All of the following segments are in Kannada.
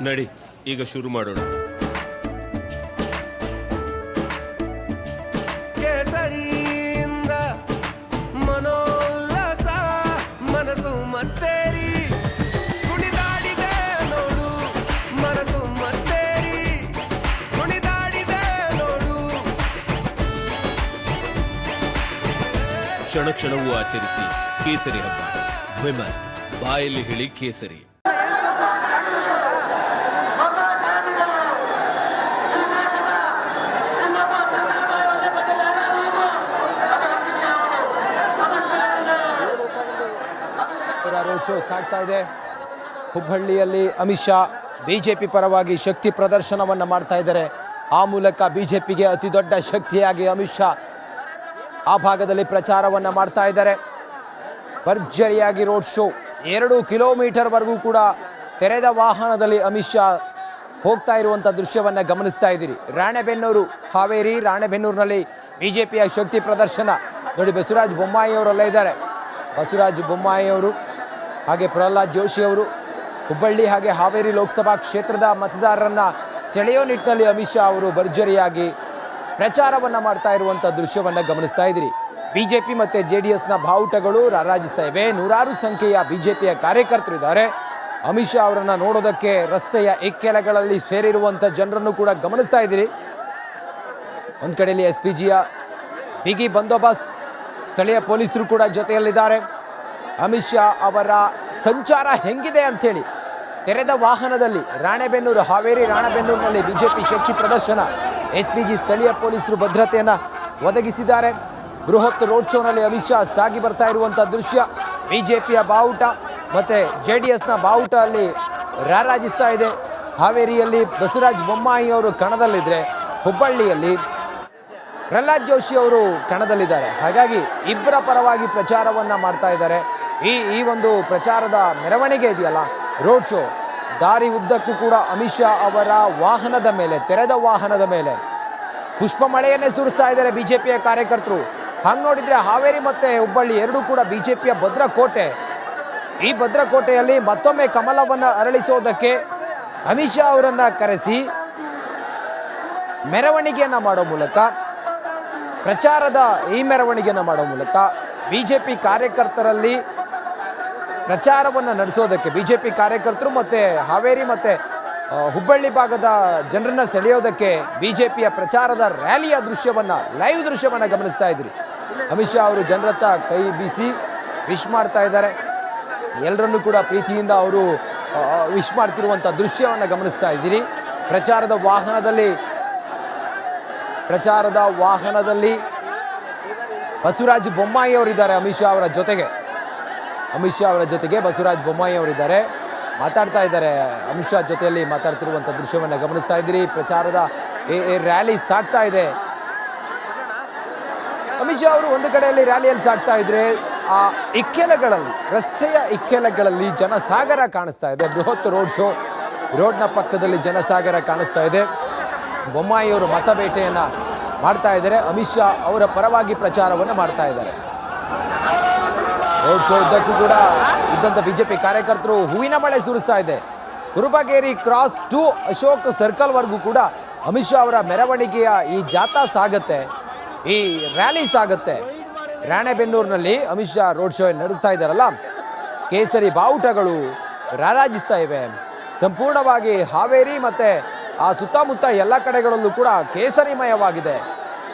ನಡಿ ಈಗ ಶುರು ಮಾಡೋಣ. ಕೇಸರಿಯಿಂದ ಮನೋಲ್ಲಾಸ ಮನಸ್ಸು ಮತ್ತೇರಿ ಕುಣಿದಾಡಿದೆ ನೋಡು ಮನಸ್ಸು ಮತ್ತೇರಿ ಕುಣಿದಾಡಿದೆ ನೋಡು. ಕ್ಷಣ ಕ್ಷಣವೂ ಆಚರಿಸಿ ಕೇಸರಿ ಹಬ್ಬ. ವಿಮಲ್ ಬಾಯಲ್ಲಿ ಹೇಳಿ ಕೇಸರಿ. ರೋಡ್ ಶೋ ಸಾಗ್ತಾ ಇದೆ. ಹುಬ್ಬಳ್ಳಿಯಲ್ಲಿ ಅಮಿತ್ ಶಾ ಬಿಜೆಪಿ ಪರವಾಗಿ ಶಕ್ತಿ ಪ್ರದರ್ಶನವನ್ನು ಮಾಡ್ತಾ ಇದ್ದಾರೆ. ಆ ಮೂಲಕ ಬಿಜೆಪಿಗೆ ಅತಿ ದೊಡ್ಡ ಶಕ್ತಿಯಾಗಿ ಅಮಿತ್ ಶಾ ಆ ಭಾಗದಲ್ಲಿ ಪ್ರಚಾರವನ್ನು ಮಾಡ್ತಾ ಇದ್ದಾರೆ. ಭರ್ಜರಿಯಾಗಿ ರೋಡ್ ಶೋ 2 ಕಿಲೋಮೀಟರ್ವರೆಗೂ ಕೂಡ ತೆರೆದ ವಾಹನದಲ್ಲಿ ಅಮಿತ್ ಶಾ ಹೋಗ್ತಾ ಇರುವಂಥ ದೃಶ್ಯವನ್ನು ಗಮನಿಸ್ತಾ ಇದ್ದೀರಿ. ರಾಣೆಬೆನ್ನೂರು, ಹಾವೇರಿ ರಾಣೆಬೆನ್ನೂರಿನಲ್ಲಿ ಬಿಜೆಪಿಯ ಶಕ್ತಿ ಪ್ರದರ್ಶನ ನೋಡಿ. ಬಸವರಾಜ ಬೊಮ್ಮಾಯಿ ಅವರೆಲ್ಲ ಇದ್ದಾರೆ. ಬಸವರಾಜ ಬೊಮ್ಮಾಯಿ ಅವರು ಹಾಗೆ ಪ್ರಹ್ಲಾದ್ ಜೋಶಿ ಅವರು ಹುಬ್ಬಳ್ಳಿ ಹಾಗೆ ಹಾವೇರಿ ಲೋಕಸಭಾ ಕ್ಷೇತ್ರದ ಮತದಾರರನ್ನು ಸೆಳೆಯೋ ನಿಟ್ಟಿನಲ್ಲಿ ಅಮಿತ್ ಶಾ ಅವರು ಭರ್ಜರಿಯಾಗಿ ಪ್ರಚಾರವನ್ನು ಮಾಡ್ತಾ ಇರುವಂಥ ದೃಶ್ಯವನ್ನು ಗಮನಿಸ್ತಾ ಇದ್ದೀರಿ. ಬಿಜೆಪಿ ಮತ್ತು JDSನ ಬಾವುಟಗಳು ರಾರಾಜಿಸ್ತಾ ಇವೆ. ನೂರಾರು ಸಂಖ್ಯೆಯ ಬಿಜೆಪಿಯ ಕಾರ್ಯಕರ್ತರು ಇದ್ದಾರೆ. ಅಮಿತ್ ಶಾ ಅವರನ್ನು ನೋಡೋದಕ್ಕೆ ರಸ್ತೆಯ ಇಕ್ಕೆಲಗಳಲ್ಲಿ ಸೇರಿರುವಂಥ ಜನರನ್ನು ಕೂಡ ಗಮನಿಸ್ತಾ ಇದ್ದೀರಿ. ಒಂದು ಕಡೆಯಲ್ಲಿ SPGಯ ಬಿಗಿ ಬಂದೋಬಸ್ತ್, ಸ್ಥಳೀಯ ಪೊಲೀಸರು ಕೂಡ ಜೊತೆಯಲ್ಲಿದ್ದಾರೆ. ಅಮಿತ್ ಶಾ ಅವರ ಸಂಚಾರ ಹೆಂಗಿದೆ ಅಂಥೇಳಿ ತೆರೆದ ವಾಹನದಲ್ಲಿ ರಾಣೆಬೆನ್ನೂರು, ಹಾವೇರಿ ರಾಣೆಬೆನ್ನೂರಿನಲ್ಲಿ ಬಿಜೆಪಿ ಶಕ್ತಿ ಪ್ರದರ್ಶನ. SPG ಸ್ಥಳೀಯ ಪೊಲೀಸರು ಭದ್ರತೆಯನ್ನು ಒದಗಿಸಿದ್ದಾರೆ. ಬೃಹತ್ ರೋಡ್ ಶೋನಲ್ಲಿ ಅಮಿತ್ ಶಾ ಸಾಗಿ ಬರ್ತಾ ಇರುವಂಥ ದೃಶ್ಯ. ಬಿಜೆಪಿಯ ಬಾವುಟ ಮತ್ತು JDSನ ಬಾವುಟ ಅಲ್ಲಿ ರಾರಾಜಿಸ್ತಾ ಇದೆ. ಹಾವೇರಿಯಲ್ಲಿ ಬಸವರಾಜ ಬೊಮ್ಮಾಯಿ ಅವರು ಕಣದಲ್ಲಿದ್ದರೆ, ಹುಬ್ಬಳ್ಳಿಯಲ್ಲಿ ಪ್ರಹ್ಲಾದ್ ಜೋಶಿ ಅವರು ಕಣದಲ್ಲಿದ್ದಾರೆ. ಹಾಗಾಗಿ ಇಬ್ಬರ ಪರವಾಗಿ ಪ್ರಚಾರವನ್ನು ಮಾಡ್ತಾ ಇದ್ದಾರೆ. ಈ ಒಂದು ಪ್ರಚಾರದ ಮೆರವಣಿಗೆ ಇದೆಯಲ್ಲ, ರೋಡ್ ಶೋ, ದಾರಿ ಉದ್ದಕ್ಕೂ ಕೂಡ ಅಮಿತ್ ಶಾ ಅವರ ವಾಹನದ ಮೇಲೆ, ತೆರೆದ ವಾಹನದ ಮೇಲೆ ಪುಷ್ಪ ಮಳೆಯನ್ನೇ ಸುರಿಸ್ತಾ ಇದ್ದಾರೆ ಬಿಜೆಪಿಯ ಕಾರ್ಯಕರ್ತರು. ಹಾಗೆ ನೋಡಿದರೆ ಹಾವೇರಿ ಮತ್ತು ಹುಬ್ಬಳ್ಳಿ ಎರಡೂ ಕೂಡ ಬಿಜೆಪಿಯ ಭದ್ರಕೋಟೆ. ಈ ಭದ್ರಕೋಟೆಯಲ್ಲಿ ಮತ್ತೊಮ್ಮೆ ಕಮಲವನ್ನು ಅರಳಿಸೋದಕ್ಕೆ ಅಮಿತ್ ಶಾ ಅವರನ್ನು ಕರೆಸಿ ಮೆರವಣಿಗೆಯನ್ನು ಮಾಡೋ ಮೂಲಕ, ಪ್ರಚಾರದ ಈ ಮೆರವಣಿಗೆಯನ್ನು ಮಾಡೋ ಮೂಲಕ ಬಿಜೆಪಿ ಕಾರ್ಯಕರ್ತರಲ್ಲಿ ಪ್ರಚಾರವನ್ನು ನಡೆಸೋದಕ್ಕೆ, ಬಿಜೆಪಿ ಕಾರ್ಯಕರ್ತರು ಮತ್ತು ಹಾವೇರಿ ಮತ್ತು ಹುಬ್ಬಳ್ಳಿ ಭಾಗದ ಜನರನ್ನು ಸೆಳೆಯೋದಕ್ಕೆ ಬಿಜೆಪಿಯ ಪ್ರಚಾರದ ರ್ಯಾಲಿಯ ದೃಶ್ಯವನ್ನು, ಲೈವ್ ದೃಶ್ಯವನ್ನು ಗಮನಿಸ್ತಾ ಇದ್ದೀರಿ. ಅಮಿತ್ ಶಾ ಅವರು ಜನರತ್ತ ಕೈ ಬೀಸಿ ವಿಶ್ ಮಾಡ್ತಾ ಇದ್ದಾರೆ. ಎಲ್ಲರನ್ನೂ ಕೂಡ ಪ್ರೀತಿಯಿಂದ ಅವರು ವಿಶ್ ಮಾಡ್ತಿರುವಂಥ ದೃಶ್ಯವನ್ನು ಗಮನಿಸ್ತಾ ಇದ್ದೀರಿ. ಪ್ರಚಾರದ ವಾಹನದಲ್ಲಿ ಬಸವರಾಜ ಬೊಮ್ಮಾಯಿ ಅವರಿದ್ದಾರೆ. ಅಮಿತ್ ಶಾ ಅವರ ಜೊತೆಗೆ ಬಸವರಾಜ ಬೊಮ್ಮಾಯಿ ಅವರಿದ್ದಾರೆ, ಮಾತಾಡ್ತಾ ಇದ್ದಾರೆ. ಅಮಿತ್ ಶಾ ಜೊತೆಯಲ್ಲಿ ಮಾತಾಡ್ತಿರುವಂಥ ದೃಶ್ಯವನ್ನು ಗಮನಿಸ್ತಾ ಇದ್ದೀರಿ. ಪ್ರಚಾರದ ರ್ಯಾಲಿ ಸಾಗ್ತಾ ಇದೆ. ಅಮಿತ್ ಶಾ ಅವರು ಒಂದು ಕಡೆಯಲ್ಲಿ ರ್ಯಾಲಿಯಲ್ಲಿ ಸಾಗ್ತಾ ಇದ್ರೆ, ಆ ಇಕ್ಕೆಲಗಳಲ್ಲಿ, ರಸ್ತೆಯ ಇಕ್ಕೆಲಗಳಲ್ಲಿ ಜನಸಾಗರ ಕಾಣಿಸ್ತಾ ಇದೆ. ಬೃಹತ್ ರೋಡ್ ಶೋ, ರೋಡ್ನ ಪಕ್ಕದಲ್ಲಿ ಜನಸಾಗರ ಕಾಣಿಸ್ತಾ ಇದೆ. ಬೊಮ್ಮಾಯಿ ಅವರು ಮತಬೇಟೆಯನ್ನು ಮಾಡ್ತಾ ಇದ್ದಾರೆ. ಅಮಿತ್ ಶಾ ಅವರ ಪರವಾಗಿ ಪ್ರಚಾರವನ್ನು ಮಾಡ್ತಾ ಇದ್ದಾರೆ. ರೋಡ್ ಶೋ ಉದ್ದಕ್ಕೂ ಕೂಡ ಇದ್ದಂಥ ಬಿಜೆಪಿ ಕಾರ್ಯಕರ್ತರು ಹೂವಿನ ಮಳೆ ಸುರಿಸ್ತಾ ಇದೆ. ಕುರುಬಗೇರಿ ಕ್ರಾಸ್ ಟು ಅಶೋಕ್ ಸರ್ಕಲ್ವರೆಗೂ ಕೂಡ ಅಮಿತ್ ಶಾ ಅವರ ಮೆರವಣಿಗೆಯ ಈ ಜಾಥಾ ಸಾಗುತ್ತೆ, ಈ ರ್ಯಾಲಿ ಸಾಗುತ್ತೆ. ರಾಣೆಬೆನ್ನೂರಿನಲ್ಲಿ ಅಮಿತ್ ಶಾ ರೋಡ್ ಶೋ ನಡೆಸ್ತಾ ಇದ್ದಾರಲ್ಲ, ಕೇಸರಿ ಬಾವುಟಗಳು ರಾರಾಜಿಸ್ತಾ ಇವೆ. ಸಂಪೂರ್ಣವಾಗಿ ಹಾವೇರಿ ಮತ್ತು ಆ ಸುತ್ತಮುತ್ತ ಎಲ್ಲ ಕಡೆಗಳಲ್ಲೂ ಕೂಡ ಕೇಸರಿಮಯವಾಗಿದೆ.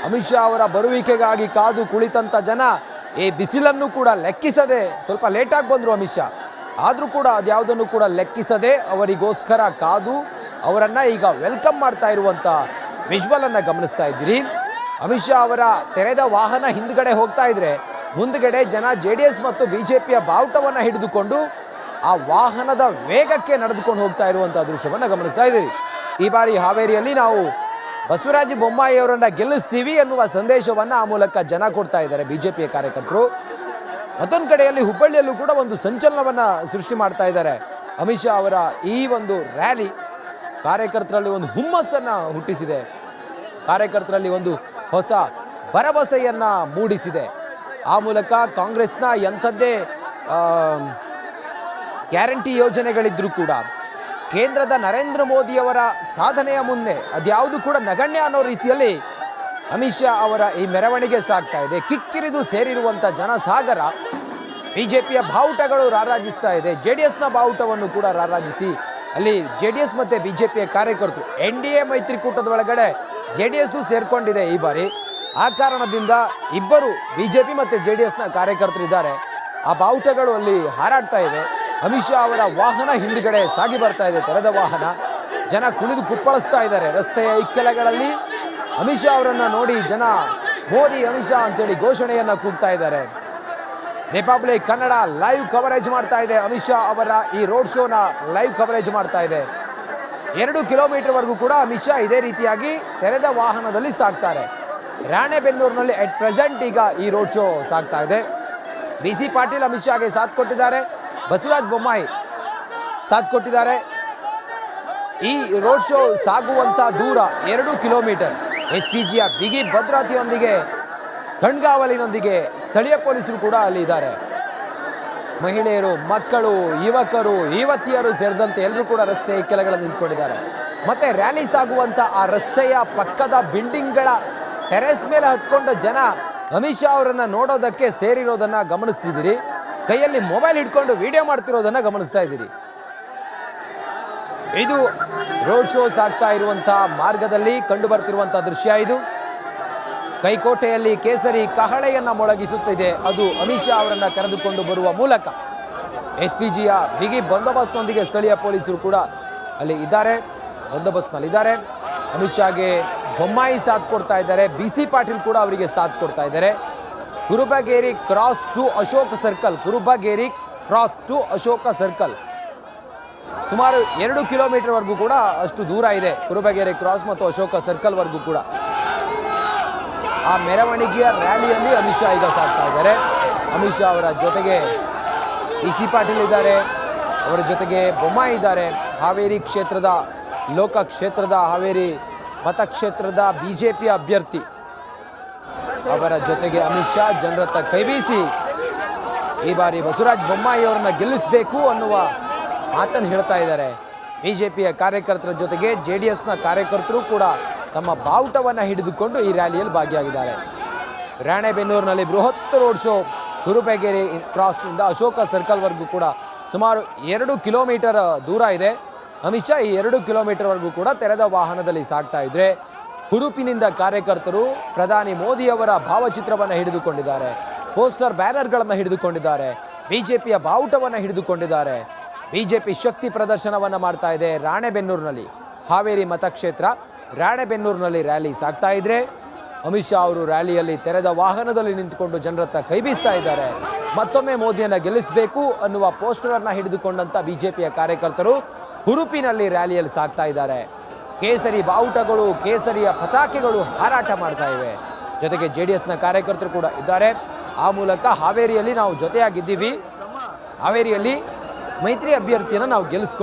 ಅಮಿತ್ ಶಾ ಅವರ ಬರುವಿಕೆಗಾಗಿ ಕಾದು ಕುಳಿತಂಥ ಜನ ಈ ಬಿಸಿಲನ್ನು ಕೂಡ ಲೆಕ್ಕಿಸದೆ, ಸ್ವಲ್ಪ ಲೇಟಾಗಿ ಬಂದರು ಅಮಿತ್ ಶಾ, ಆದರೂ ಕೂಡ ಅದ್ಯಾವುದನ್ನು ಕೂಡ ಲೆಕ್ಕಿಸದೆ ಅವರಿಗೋಸ್ಕರ ಕಾದು ಅವರನ್ನು ಈಗ ವೆಲ್ಕಮ್ ಮಾಡ್ತಾ ಇರುವಂಥ ವಿಜುವಲನ್ನು ಗಮನಿಸ್ತಾ ಇದ್ದೀರಿ. ಅಮಿತ್ ಶಾ ಅವರ ತೆರೆದ ವಾಹನ ಹಿಂದ್ಗಡೆ ಹೋಗ್ತಾ ಇದ್ರೆ ಮುಂದ್ಗಡೆ ಜನ JDS ಮತ್ತು BJPಯ ಬಾವುಟವನ್ನು ಹಿಡಿದುಕೊಂಡು ಆ ವಾಹನದ ವೇಗಕ್ಕೆ ನಡೆದುಕೊಂಡು ಹೋಗ್ತಾ ಇರುವಂಥ ದೃಶ್ಯವನ್ನು ಗಮನಿಸ್ತಾ ಇದ್ದೀರಿ. ಈ ಬಾರಿ ಹಾವೇರಿಯಲ್ಲಿ ನಾವು ಬಸವರಾಜ ಬೊಮ್ಮಾಯಿ ಅವರನ್ನು ಗೆಲ್ಲಿಸ್ತೀವಿ ಅನ್ನುವ ಸಂದೇಶವನ್ನು ಆ ಮೂಲಕ ಜನ ಕೊಡ್ತಾ ಇದ್ದಾರೆ BJPಯ ಕಾರ್ಯಕರ್ತರು. ಮತ್ತೊಂದು ಕಡೆಯಲ್ಲಿ ಹುಬ್ಬಳ್ಳಿಯಲ್ಲೂ ಕೂಡ ಒಂದು ಸಂಚಲನವನ್ನು ಸೃಷ್ಟಿ ಮಾಡ್ತಾ ಇದ್ದಾರೆ. ಅಮಿತ್ ಶಾ ಅವರ ಈ ಒಂದು ರ್ಯಾಲಿ ಕಾರ್ಯಕರ್ತರಲ್ಲಿ ಒಂದು ಹುಮ್ಮಸ್ಸನ್ನು ಹುಟ್ಟಿಸಿದೆ, ಕಾರ್ಯಕರ್ತರಲ್ಲಿ ಒಂದು ಹೊಸ ಭರವಸೆಯನ್ನು ಮೂಡಿಸಿದೆ. ಆ ಮೂಲಕ ಕಾಂಗ್ರೆಸ್ನ ಎಂಥದ್ದೇ ಗ್ಯಾರಂಟಿ ಯೋಜನೆಗಳಿದ್ರೂ ಕೂಡ ಕೇಂದ್ರದ ನರೇಂದ್ರ ಮೋದಿಯವರ ಸಾಧನೆಯ ಮುಂದೆ ಅದ್ಯಾವುದು ಕೂಡ ನಗಣ್ಯ ಅನ್ನೋ ರೀತಿಯಲ್ಲಿ ಅಮಿತ್ ಶಾ ಅವರ ಈ ಮೆರವಣಿಗೆ ಸಾಗ್ತಾ ಇದೆ. ಕಿಕ್ಕಿರಿದು ಸೇರಿರುವಂಥ ಜನಸಾಗರ BJPಯ ಬಾವುಟಗಳು ರಾರಾಜಿಸ್ತಾ ಇದೆ. JDSನ ಬಾವುಟವನ್ನು ಕೂಡ ರಾರಾಜಿಸಿ ಅಲ್ಲಿ JDS ಮತ್ತು BJPಯ ಕಾರ್ಯಕರ್ತರು NDA ಮೈತ್ರಿಕೂಟದ ಒಳಗಡೆ JDS ಸೇರ್ಕೊಂಡಿದೆ ಈ ಬಾರಿ. ಆ ಕಾರಣದಿಂದ ಇಬ್ಬರು BJP ಮತ್ತು JDSನ ಕಾರ್ಯಕರ್ತರು ಇದ್ದಾರೆ. ಆ ಬಾವುಟಗಳು ಅಲ್ಲಿ ಹಾರಾಡ್ತಾ ಇವೆ. ಅಮಿತ್ ಶಾ ಅವರ ವಾಹನ ಹಿಂದುಗಡೆ ಸಾಗಿ ಬರ್ತಾ ಇದೆ, ತೆರೆದ ವಾಹನ. ಜನ ಕುಣಿದು ಕುಪ್ಪಳಿಸ್ತಾ ಇದ್ದಾರೆ ರಸ್ತೆಯ ಇಕ್ಕೆಲಗಳಲ್ಲಿ. ಅಮಿತ್ ಶಾ ಅವರನ್ನು ನೋಡಿ ಜನ ಮೋದಿ ಅಮಿತ್ ಶಾ ಅಂತೇಳಿ ಘೋಷಣೆಯನ್ನು ಕೂಗ್ತಾ ಇದ್ದಾರೆ. ರಿಪಬ್ಲಿಕ್ ಕನ್ನಡ ಲೈವ್ ಕವರೇಜ್ ಮಾಡ್ತಾ ಇದೆ. ಅಮಿತ್ ಶಾ ಅವರ ಈ ರೋಡ್ ಶೋನ ಲೈವ್ ಕವರೇಜ್ ಮಾಡ್ತಾ ಇದೆ. 2 ಕಿಲೋಮೀಟರ್ವರೆಗೂ ಕೂಡ ಅಮಿತ್ ಶಾ ಇದೇ ರೀತಿಯಾಗಿ ತೆರೆದ ವಾಹನದಲ್ಲಿ ಸಾಗ್ತಾರೆ. ರಾಣೆಬೆನ್ನೂರಿನಲ್ಲಿ ಅಟ್ ಪ್ರೆಸೆಂಟ್ ಈಗ ಈ ರೋಡ್ ಶೋ ಸಾಗ್ತಾ ಇದೆ. BC ಪಾಟೀಲ್ ಅಮಿತ್ ಶಾಗೆ ಸಾಥ್ ಕೊಟ್ಟಿದ್ದಾರೆ, ಬಸವರಾಜ ಬೊಮ್ಮಾಯಿ ಸಾಥ್ ಕೊಟ್ಟಿದ್ದಾರೆ. ಈ ರೋಡ್ ಶೋ ಸಾಗುವಂಥ ದೂರ 2 ಕಿಲೋಮೀಟರ್. SPGಯ ಬಿಗಿ ಭದ್ರತೆಯೊಂದಿಗೆ ಕಣ್ಗಾವಲಿನೊಂದಿಗೆ ಸ್ಥಳೀಯ ಪೊಲೀಸರು ಕೂಡ ಅಲ್ಲಿ ಇದ್ದಾರೆ. ಮಹಿಳೆಯರು, ಮಕ್ಕಳು, ಯುವಕರು, ಯುವತಿಯರು ಸೇರಿದಂತೆ ಎಲ್ಲರೂ ಕೂಡ ರಸ್ತೆ ಇಕ್ಕೆಲಗಳಲ್ಲಿ ನಿಂತ್ಕೊಂಡಿದ್ದಾರೆ. ಮತ್ತೆ ರ್ಯಾಲಿ ಸಾಗುವಂಥ ಆ ರಸ್ತೆಯ ಪಕ್ಕದ ಬಿಲ್ಡಿಂಗ್ಗಳ ಟೆರೆಸ್ ಮೇಲೆ ಹತ್ಕೊಂಡ ಜನ ಅಮಿತ್ ಶಾ ಅವರನ್ನು ನೋಡೋದಕ್ಕೆ ಸೇರಿರೋದನ್ನು ಗಮನಿಸ್ತಿದ್ದೀರಿ. ಕೈಯಲ್ಲಿ ಮೊಬೈಲ್ ಹಿಡ್ಕೊಂಡು ವಿಡಿಯೋ ಮಾಡ್ತಿರೋದನ್ನು ಗಮನಿಸ್ತಾ ಇದ್ದೀರಿ. ಇದು ರೋಡ್ ಶೋ ಸಾಗ್ತಾ ಇರುವಂಥ ಮಾರ್ಗದಲ್ಲಿ ಕಂಡು ಬರ್ತಿರುವಂಥ ದೃಶ್ಯ. ಇದು ಕೈಕೋಟೆಯಲ್ಲಿ ಕೇಸರಿ ಕಹಳೆಯನ್ನು ಮೊಳಗಿಸುತ್ತಿದೆ. ಅದು ಅಮಿತ್ ಶಾ ಅವರನ್ನು ಕರೆದುಕೊಂಡು ಬರುವ ಮೂಲಕ SPGಯ ಬಿಗಿ ಬಂದೋಬಸ್ತ್ನೊಂದಿಗೆ ಸ್ಥಳೀಯ ಪೊಲೀಸರು ಕೂಡ ಅಲ್ಲಿ ಇದ್ದಾರೆ, ಬಂದೋಬಸ್ತ್ನಲ್ಲಿದ್ದಾರೆ. ಅಮಿತ್ ಶಾಗೆ ಬೊಮ್ಮಾಯಿ ಸಾಥ್ ಕೊಡ್ತಾ ಇದ್ದಾರೆ, BC ಪಾಟೀಲ್ ಕೂಡ ಅವರಿಗೆ ಸಾಥ್ ಕೊಡ್ತಾ ಇದ್ದಾರೆ. Kurubageri cross to Ashoka circle, Kurubageri cross to Ashoka circle ಸುಮಾರು 2 ಕಿಲೋಮೀಟರ್ವರೆಗೂ ಕೂಡ ಅಷ್ಟು ದೂರ ಇದೆ. ಕುರುಬಗೇರಿ ಕ್ರಾಸ್ ಮತ್ತು ಅಶೋಕ ಸರ್ಕಲ್ವರೆಗೂ ಕೂಡ ಆ ಮೆರವಣಿಗೆಯ ರ್ಯಾಲಿಯಲ್ಲಿ ಅಮಿತ್ ಶಾ ಈಗ ಸಾಗ್ತಾ ಇದ್ದಾರೆ. ಅಮಿತ್ ಶಾ ಅವರ ಜೊತೆಗೆ BC ಪಾಟೀಲ್ ಇದ್ದಾರೆ, ಅವರ ಜೊತೆಗೆ ಬೊಮ್ಮಾಯಿ ಇದ್ದಾರೆ. ಹಾವೇರಿ ಕ್ಷೇತ್ರದ ಲೋಕ ಕ್ಷೇತ್ರದ ಹಾವೇರಿ ಮತಕ್ಷೇತ್ರದ BJP ಅಭ್ಯರ್ಥಿ, ಅವರ ಜೊತೆಗೆ ಅಮಿತ್ ಶಾ ಜನರತ್ತ ಕೈಬೀಸಿ ಈ ಬಾರಿ ಬಸವರಾಜ ಬೊಮ್ಮಾಯಿ ಅವರನ್ನು ಗೆಲ್ಲಿಸಬೇಕು ಅನ್ನುವ ಮಾತನ್ನು ಹೇಳ್ತಾ ಇದ್ದಾರೆ. BJPಯ ಕಾರ್ಯಕರ್ತರ ಜೊತೆಗೆ JDSನ ಕಾರ್ಯಕರ್ತರು ಕೂಡ ತಮ್ಮ ಬಾವುಟವನ್ನು ಹಿಡಿದುಕೊಂಡು ಈ ರ್ಯಾಲಿಯಲ್ಲಿ ಭಾಗಿಯಾಗಿದ್ದಾರೆ. ರಾಣೆಬೆನ್ನೂರಿನಲ್ಲಿ ಬೃಹತ್ ರೋಡ್ ಶೋ ಕುರುಬಗೇರಿ ಕ್ರಾಸ್ನಿಂದ ಅಶೋಕ ಸರ್ಕಲ್ವರೆಗೂ ಕೂಡ ಸುಮಾರು 2 ಕಿಲೋಮೀಟರ್ ದೂರ ಇದೆ. ಅಮಿತ್ ಶಾ ಈ 2 ಕಿಲೋಮೀಟರ್ವರೆಗೂ ಕೂಡ ತೆರೆದ ವಾಹನದಲ್ಲಿ ಸಾಗ್ತಾ ಇದ್ರೆ ಹುರುಪಿನಿಂದ ಕಾರ್ಯಕರ್ತರು ಪ್ರಧಾನಿ ಮೋದಿಯವರ ಭಾವಚಿತ್ರವನ್ನು ಹಿಡಿದುಕೊಂಡಿದ್ದಾರೆ, ಪೋಸ್ಟರ್ ಬ್ಯಾನರ್ಗಳನ್ನು ಹಿಡಿದುಕೊಂಡಿದ್ದಾರೆ, BJPಯ ಬಾವುಟವನ್ನು ಹಿಡಿದುಕೊಂಡಿದ್ದಾರೆ. BJP ಶಕ್ತಿ ಪ್ರದರ್ಶನವನ್ನು ಮಾಡ್ತಾ ಇದೆ. ರಾಣೆಬೆನ್ನೂರಿನಲ್ಲಿ ಹಾವೇರಿ ಮತಕ್ಷೇತ್ರ ರಾಣೆಬೆನ್ನೂರಿನಲ್ಲಿ ರ್ಯಾಲಿ ಸಾಗ್ತಾ ಇದ್ರೆ ಅಮಿತ್ ಶಾ ಅವರು ರ್ಯಾಲಿಯಲ್ಲಿ ತೆರೆದ ವಾಹನದಲ್ಲಿ ನಿಂತುಕೊಂಡು ಜನರತ್ತ ಕೈ ಬೀಸ್ತಾ ಇದ್ದಾರೆ. ಮತ್ತೊಮ್ಮೆ ಮೋದಿಯನ್ನು ಗೆಲ್ಲಿಸಬೇಕು ಅನ್ನುವ ಪೋಸ್ಟರನ್ನು ಹಿಡಿದುಕೊಂಡಂಥ BJPಯ ಕಾರ್ಯಕರ್ತರು ಹುರುಪಿನಲ್ಲಿ ರ್ಯಾಲಿಯಲ್ಲಿ ಸಾಗ್ತಾ ಇದ್ದಾರೆ. ಕೇಸರಿ ಬಾವುಟಗಳು, ಕೇಸರಿಯ ಪತಾಕೆಗಳು ಹಾರಾಟ ಮಾಡ್ತಾ ಇವೆ. ಜೊತೆಗೆ JDSನ ಕಾರ್ಯಕರ್ತರು ಕೂಡ ಇದ್ದಾರೆ. ಆ ಮೂಲಕ ಹಾವೇರಿಯಲ್ಲಿ ನಾವು ಜೊತೆಯಾಗಿದ್ದೀವಿ. ಹಾವೇರಿಯಲ್ಲಿ ಮೈತ್ರಿ ಅಭ್ಯರ್ಥಿಯನ್ನು ನಾವು ಗೆಲ್ಲಿಸ್ಕೊಂಡು